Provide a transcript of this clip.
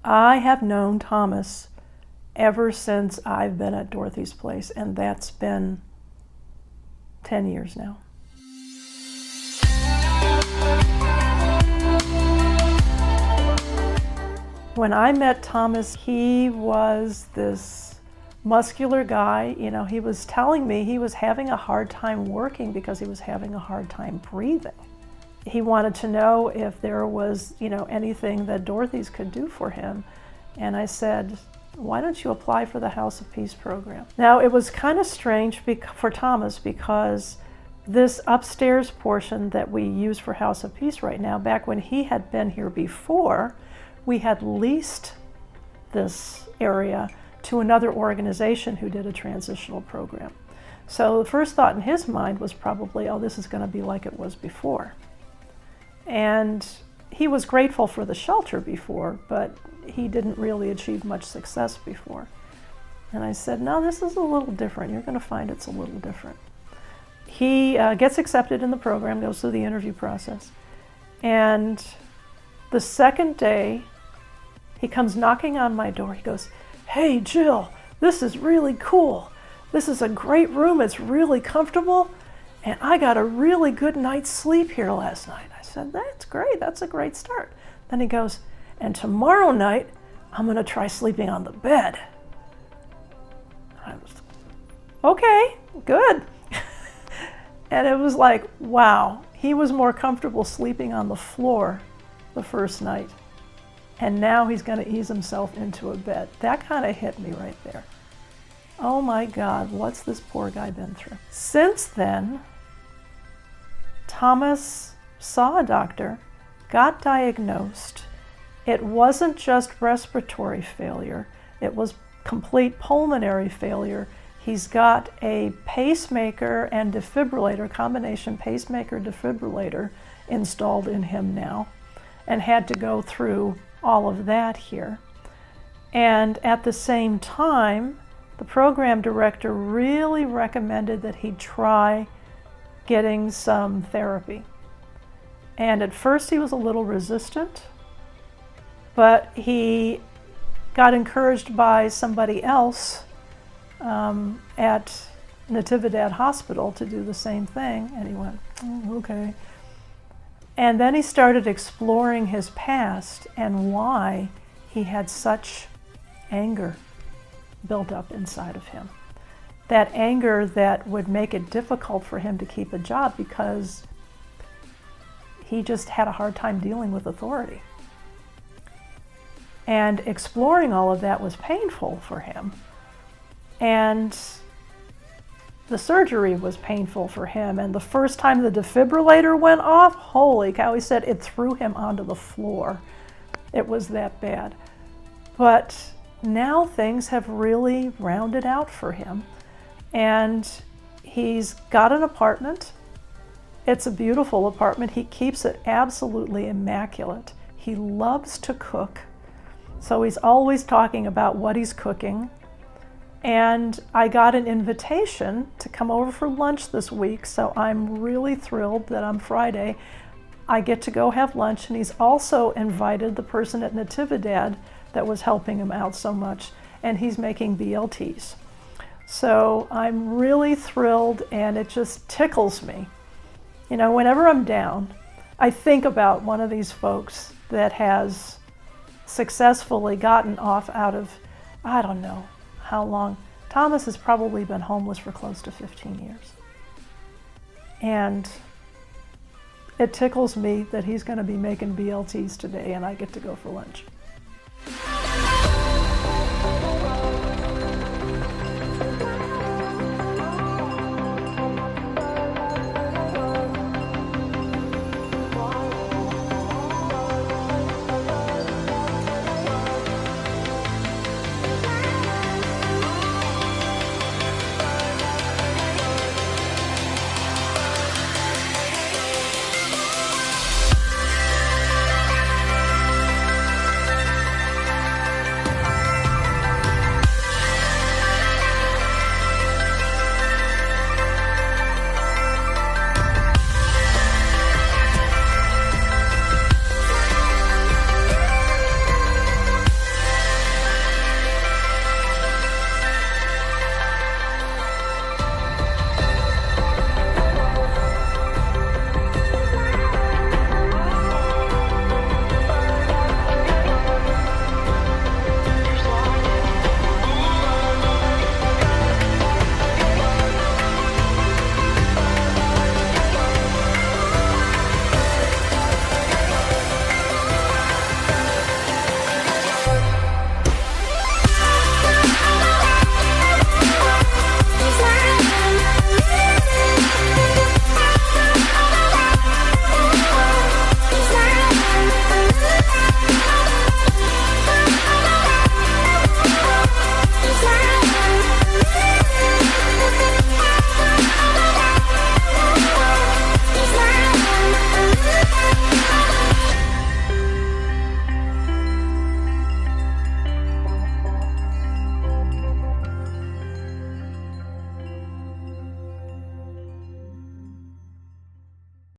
I have known Thomas ever since I've been at Dorothy's place, and that's been 10 years now. When I met Thomas, he was this muscular guy. You know, he was telling me he was having a hard time working because he was having a hard time breathing. He wanted to know if there was, anything that Dorothy's could do for him. And I said, why don't you apply for the House of Peace program? Now, it was kind of strange for Thomas because this upstairs portion that we use for House of Peace right now, back when he had been here before, we had leased this area to another organization who did a transitional program. So the first thought in his mind was probably, oh, this is going to be like it was before. And he was grateful for the shelter before, but he didn't really achieve much success before. And I said, no, this is a little different. You're going to find it's a little different. He gets accepted in the program, goes through the interview process. And the second day, he comes knocking on my door. He goes, hey, Jill, this is really cool. This is a great room. It's really comfortable. And I got a really good night's sleep here last night. I said, that's great. That's a great start. Then he goes, and tomorrow night, I'm going to try sleeping on the bed. I was, okay, good. And it was like, wow, he was more comfortable sleeping on the floor the first night. And now he's going to ease himself into a bed. That kind of hit me right there. Oh my God, what's this poor guy been through? Since then, Thomas saw a doctor, got diagnosed. It wasn't just respiratory failure, it was complete pulmonary failure. He's got a pacemaker and defibrillator, combination pacemaker defibrillator installed in him now, and had to go through all of that here. And at the same time, the program director really recommended that he try getting some therapy. And at first he was a little resistant, but he got encouraged by somebody else at Natividad Hospital to do the same thing, and he went, okay. And then he started exploring his past and why he had such anger built up inside of him. That anger that would make it difficult for him to keep a job because he just had a hard time dealing with authority. And exploring all of that was painful for him. And the surgery was painful for him. And the first time the defibrillator went off, holy cow, he said it threw him onto the floor. It was that bad. But now things have really rounded out for him. And he's got an apartment. It's a beautiful apartment. He keeps it absolutely immaculate. He loves to cook. So he's always talking about what he's cooking. And I got an invitation to come over for lunch this week, so I'm really thrilled that on Friday I get to go have lunch. And he's also invited the person at Natividad that was helping him out so much, and he's making BLTs. So I'm really thrilled, and it just tickles me. You know, whenever I'm down, I think about one of these folks that has successfully gotten off out of, I don't know how long. Thomas has probably been homeless for close to 15 years. And it tickles me that he's going to be making BLTs today and I get to go for lunch.